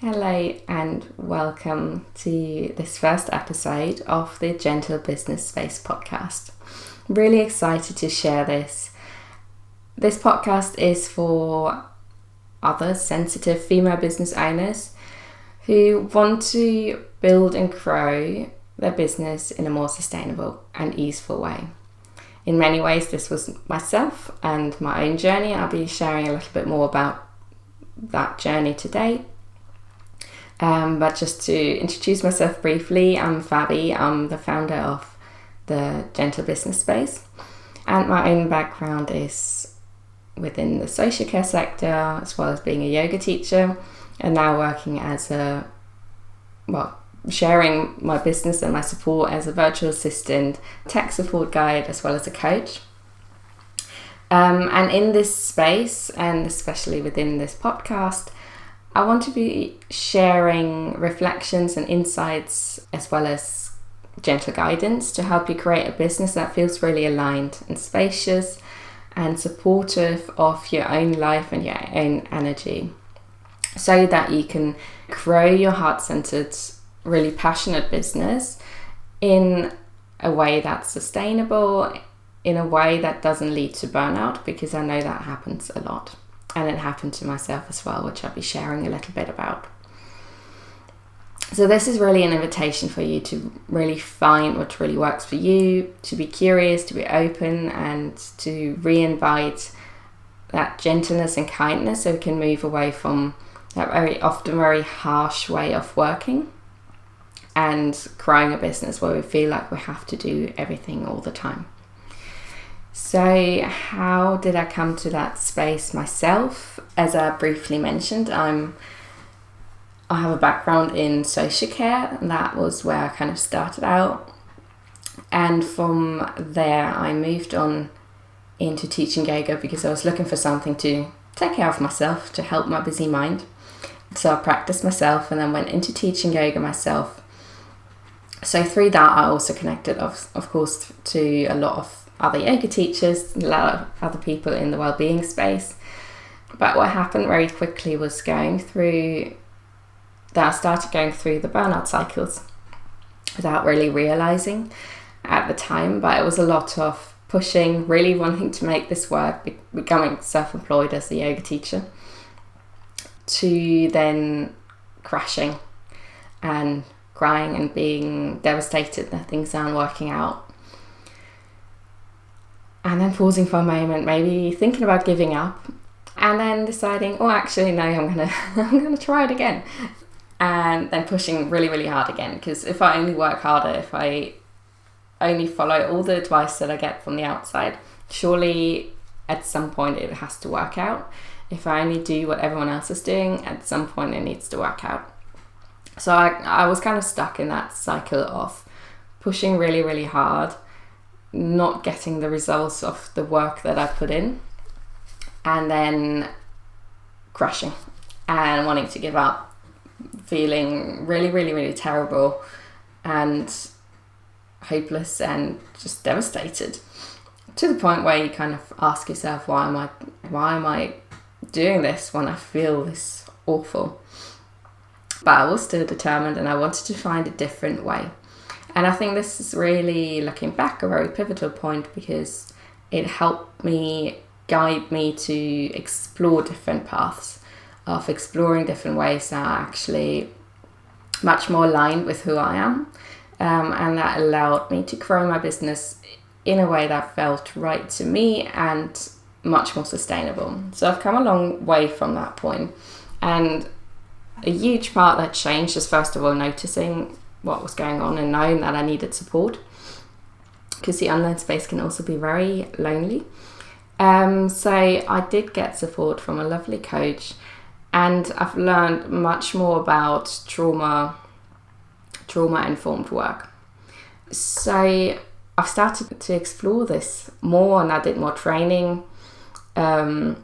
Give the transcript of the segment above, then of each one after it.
Hello and welcome to this first episode of the Gentle Business Space podcast. I'm really excited to share this. This podcast is for other sensitive female business owners who want to build and grow their business in a more sustainable and easeful way. In many ways, this was myself and my own journey. I'll be sharing a little bit more about that journey today. But just to introduce myself briefly, I'm Fabi. I'm the founder of the Gentle Business Space, and my own background is within the social care sector, as well as being a yoga teacher, and now working as sharing my business and my support as a virtual assistant, tech support guide, as well as a coach. And in this space, and especially within this podcast, I want to be sharing reflections and insights as well as gentle guidance to help you create a business that feels really aligned and spacious and supportive of your own life and your own energy, so that you can grow your heart-centered, really passionate business in a way that's sustainable, in a way that doesn't lead to burnout, because I know that happens a lot. And it happened to myself as well, which I'll be sharing a little bit about. So this is really an invitation for you to really find what really works for you, to be curious, to be open, and to re-invite that gentleness and kindness, so we can move away from that very harsh way of working and growing a business where we feel like we have to do everything all the time. So how did I come to that space myself? As I briefly mentioned, I have a background in social care, and that was where I kind of started out. And from there, I moved on into teaching yoga because I was looking for something to take care of myself, to help my busy mind. So I practiced myself and then went into teaching yoga myself. So through that, I also connected, of course, to a lot of other yoga teachers, a lot of other people in the wellbeing space. But what happened very quickly was I started going through the burnout cycles without really realizing at the time. But it was a lot of pushing, really wanting to make this work, becoming self-employed as a yoga teacher, to then crashing and crying and being devastated that things aren't working out. And then pausing for a moment, maybe thinking about giving up, and then deciding, oh, actually, no, I'm gonna try it again. And then pushing really, really hard again, because if I only work harder, if I only follow all the advice that I get from the outside, surely at some point it has to work out. If I only do what everyone else is doing, at some point it needs to work out. So I was kind of stuck in that cycle of pushing really, really hard, not getting the results of the work that I put in, and then crashing and wanting to give up, feeling really, really, really terrible and hopeless and just devastated, to the point where you kind of ask yourself, why am I doing this when I feel this awful? But I was still determined, and I wanted to find a different way. And I think this is really, looking back, a very pivotal point, because it helped me, guide me to explore different paths, of exploring different ways that are actually much more aligned with who I am. And that allowed me to grow my business in a way that felt right to me and much more sustainable. So I've come a long way from that point. And a huge part that changed is, first of all, noticing what was going on and knowing that I needed support, because the online space can also be very lonely. So I did get support from a lovely coach, and I've learned much more about trauma-informed work. So I've started to explore this more, and I did more training. First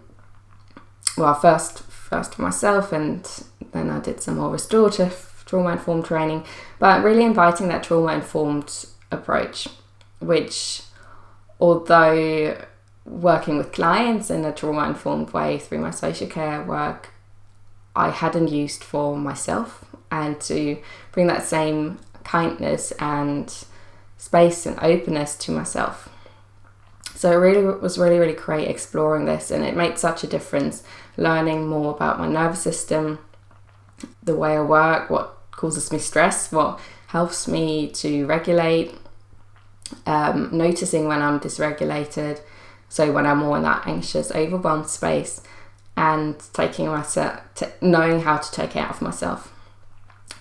for myself, and then I did some more restorative trauma-informed training, but really inviting that trauma-informed approach, which, although working with clients in a trauma-informed way through my social care work, I hadn't used for myself, and to bring that same kindness and space and openness to myself. So it really was really great exploring this, and it made such a difference learning more about my nervous system, the way I work, what causes me stress, what helps me to regulate, noticing when I'm dysregulated, so when I'm more in that anxious, overwhelmed space, and taking myself, knowing how to take care of myself.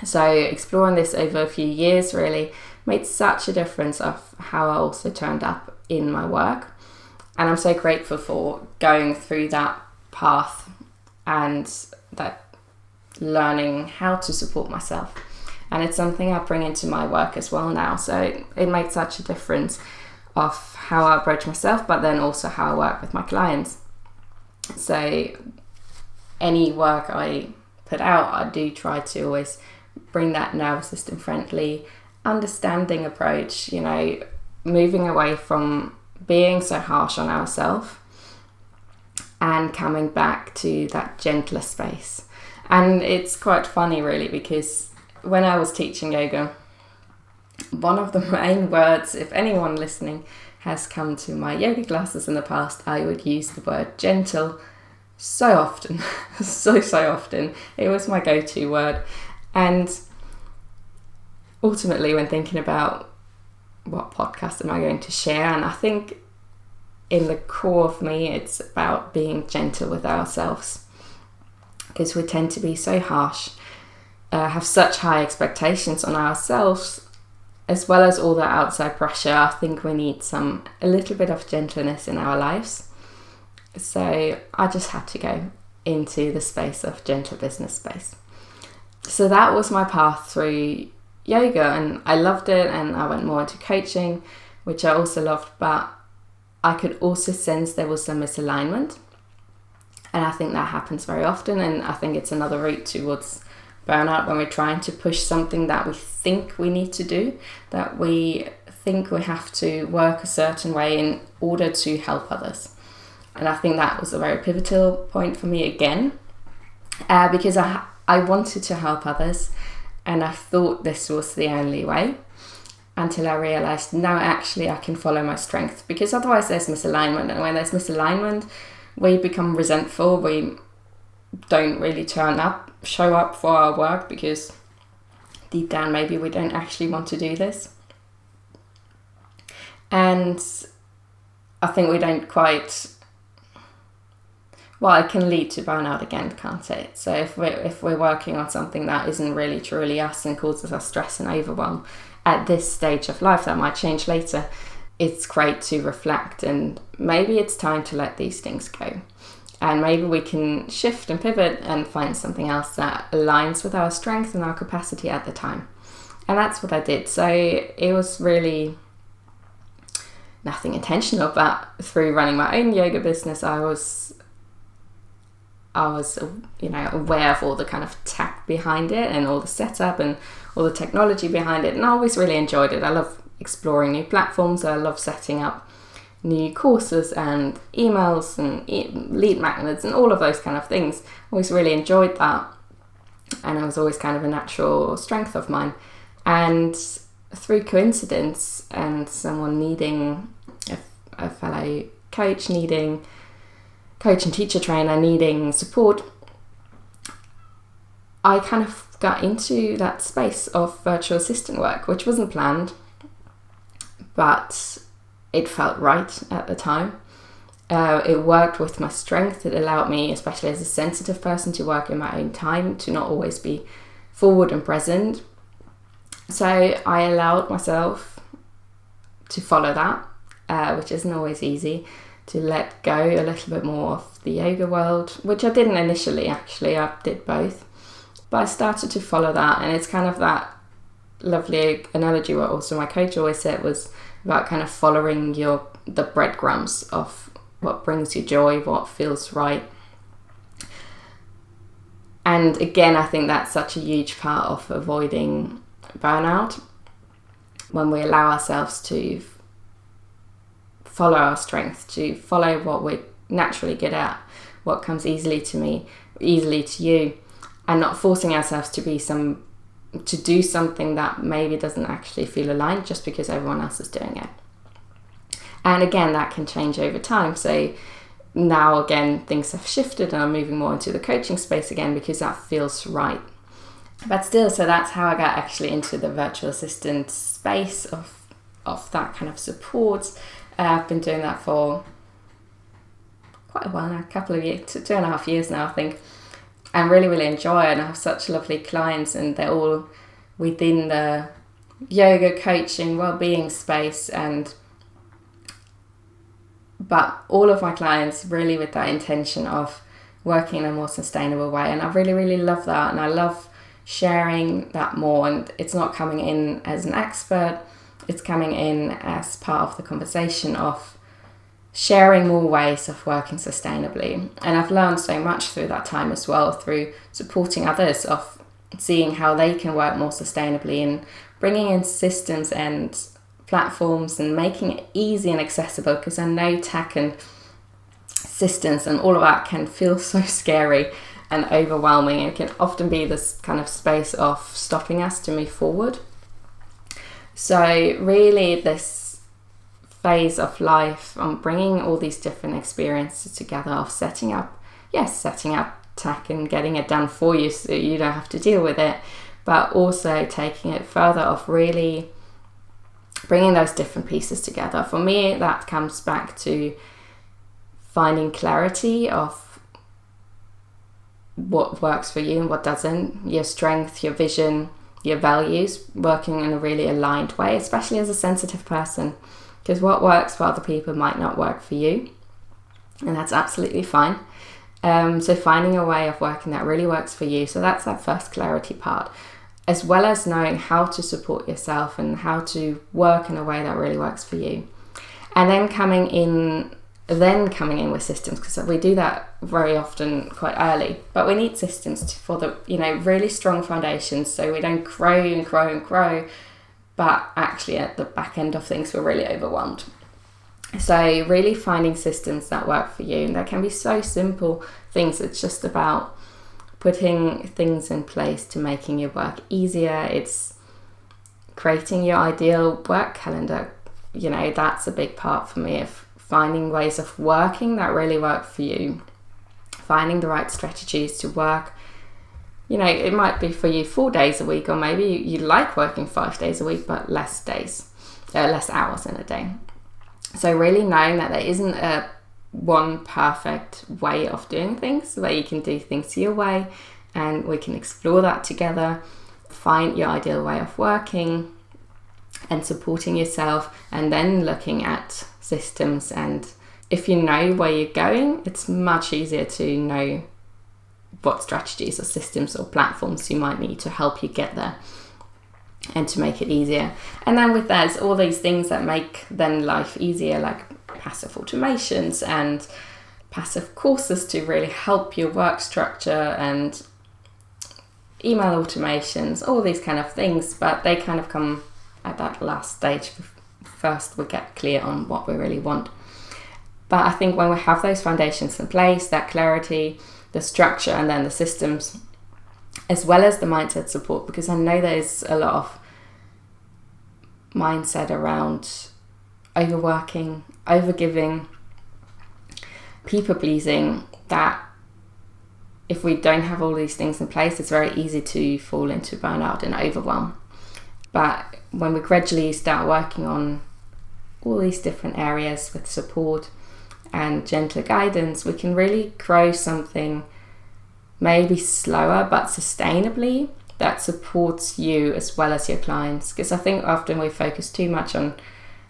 So exploring this over a few years really made such a difference of how I also turned up in my work. And I'm so grateful for going through that path and that learning how to support myself. And it's something I bring into my work as well now. So it makes such a difference of how I approach myself, but then also how I work with my clients. So any work I put out, I do try to always bring that nervous system friendly, understanding approach, moving away from being so harsh on ourselves and coming back to that gentler space. And it's quite funny really, because when I was teaching yoga, one of the main words, if anyone listening has come to my yoga classes in the past, I would use the word gentle so often, so often. It was my go-to word. And ultimately, when thinking about what podcast am I going to share, and I think in the core of me, it's about being gentle with ourselves, because we tend to be so harsh, have such high expectations on ourselves, as well as all the outside pressure. I think we need a little bit of gentleness in our lives. So I just had to go into the space of gentle business space. So that was my path through yoga, and I loved it, and I went more into coaching, which I also loved, but I could also sense there was some misalignment, and I think that happens very often, and I think it's another route towards burnout, when we're trying to push something that we think we need to do, that we think we have to work a certain way in order to help others. And I think that was a very pivotal point for me again, because I wanted to help others, and I thought this was the only way, until I realized, no, actually I can follow my strength, because otherwise there's misalignment, and when there's misalignment, we become resentful, we don't really show up for our work, because deep down maybe we don't actually want to do this. And I think we don't quite, well, it can lead to burnout again, can't it? So if we're working on something that isn't really truly us and causes us stress and overwhelm at this stage of life, that might change later, it's great to reflect, and maybe it's time to let these things go. And maybe we can shift and pivot and find something else that aligns with our strength and our capacity at the time. And that's what I did. So it was really nothing intentional, but through running my own yoga business, I was aware of all the kind of tech behind it, and all the setup and all the technology behind it. And I always really enjoyed it. I love exploring new platforms. I love setting up new courses and emails and lead magnets and all of those kind of things. Always really enjoyed that, and it was always kind of a natural strength of mine. And through coincidence and someone needing a fellow coach, needing coach and teacher trainer, needing support, I kind of got into that space of virtual assistant work, which wasn't planned, but it felt right at the time. It worked with my strength. It allowed me, especially as a sensitive person, to work in my own time, to not always be forward and present. So I allowed myself to follow that, which isn't always easy, to let go a little bit more of the yoga world, which I didn't initially, actually. I did both. But I started to follow that, and it's kind of that lovely analogy what also my coach always said was about kind of following the breadcrumbs of what brings you joy, what feels right. And again, I think that's such a huge part of avoiding burnout, when we allow ourselves to follow our strength, to follow what we're naturally good at, what comes easily to me, easily to you. and not forcing ourselves to do something that maybe doesn't actually feel aligned just because everyone else is doing it. And again, that can change over time. So now again, things have shifted and I'm moving more into the coaching space again because that feels right. But still, so that's how I got actually into the virtual assistant space of that kind of support. I've been doing that for quite a while now, a couple of years, 2.5 years now, I think. And really, really enjoy it. And I have such lovely clients, and they're all within the yoga, coaching, wellbeing space. But all of my clients really with that intention of working in a more sustainable way. And I really, really love that. And I love sharing that more. And it's not coming in as an expert. It's coming in as part of the conversation of sharing more ways of working sustainably. And I've learned so much through that time as well, through supporting others, of seeing how they can work more sustainably and bringing in systems and platforms and making it easy and accessible, because I know tech and systems and all of that can feel so scary and overwhelming, and it can often be this kind of space of stopping us to move forward. So really this phase of life, I'm bringing all these different experiences together of setting up tech and getting it done for you so you don't have to deal with it, but also taking it further of really bringing those different pieces together. For me, that comes back to finding clarity of what works for you and what doesn't, your strength, your vision, your values, working in a really aligned way, especially as a sensitive person. Because what works for other people might not work for you, and that's absolutely fine. So finding a way of working that really works for you. So that's that first clarity part, as well as knowing how to support yourself and how to work in a way that really works for you. And then coming in with systems, because we do that very often quite early. But we need systems for the really strong foundations, so we don't grow and grow and grow. But actually at the back end of things, we're really overwhelmed. So really finding systems that work for you. And that can be so simple things. It's just about putting things in place to making your work easier. It's creating your ideal work calendar. That's a big part for me, of finding ways of working that really work for you. Finding the right strategies to work. It might be for you 4 days a week, or maybe you like working 5 days a week, but less hours in a day. So really knowing that there isn't a one perfect way of doing things, where you can do things your way, and we can explore that together, find your ideal way of working and supporting yourself, and then looking at systems. And if you know where you're going, it's much easier to know what strategies or systems or platforms you might need to help you get there and to make it easier. And then with that, it's all these things that make then life easier, like passive automations and passive courses to really help your work structure, and email automations, all these kind of things. But they kind of come at that last stage. First, we get clear on what we really want. But I think when we have those foundations in place, that clarity, the structure, and then the systems, as well as the mindset support, because I know there's a lot of mindset around overworking, overgiving, people pleasing, that if we don't have all these things in place, it's very easy to fall into burnout and overwhelm. But when we gradually start working on all these different areas with support and gentle guidance, we can really grow something maybe slower but sustainably that supports you as well as your clients. Because I think often we focus too much on,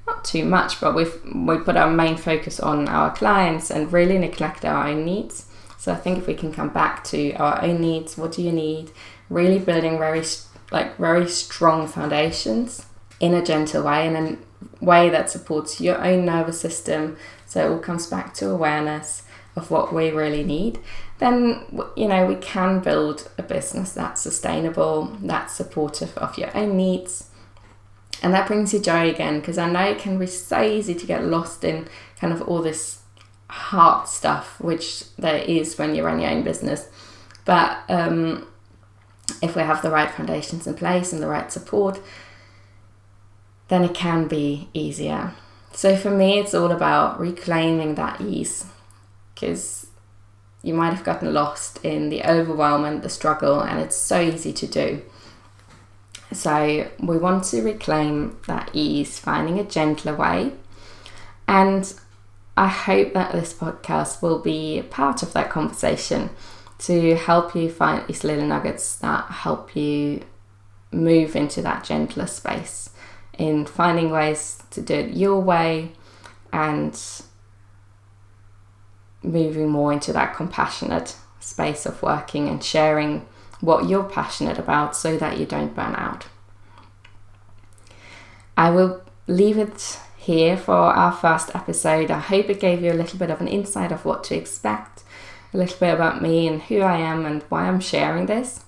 not too much, but we put our main focus on our clients and really neglect our own needs. So I think if we can come back to our own needs, what do you need? Really building very strong foundations in a gentle way, and a way that supports your own nervous system. So it all comes back to awareness of what we really need. Then, we can build a business that's sustainable, that's supportive of your own needs. And that brings you joy again, because I know it can be so easy to get lost in kind of all this hard stuff, which there is when you run your own business. But if we have the right foundations in place and the right support, then it can be easier. So for me, it's all about reclaiming that ease, because you might have gotten lost in the overwhelm and the struggle, and it's so easy to do. So we want to reclaim that ease, finding a gentler way. And I hope that this podcast will be part of that conversation to help you find these little nuggets that help you move into that gentler space, in finding ways to do it your way and moving more into that compassionate space of working and sharing what you're passionate about so that you don't burn out. I will leave it here for our first episode. I hope it gave you a little bit of an insight of what to expect, a little bit about me and who I am and why I'm sharing this.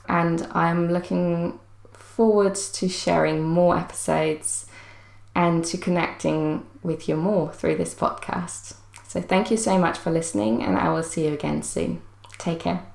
And I'm looking forward to sharing more episodes and to connecting with you more through this podcast. So thank you so much for listening, and I will see you again soon. Take care.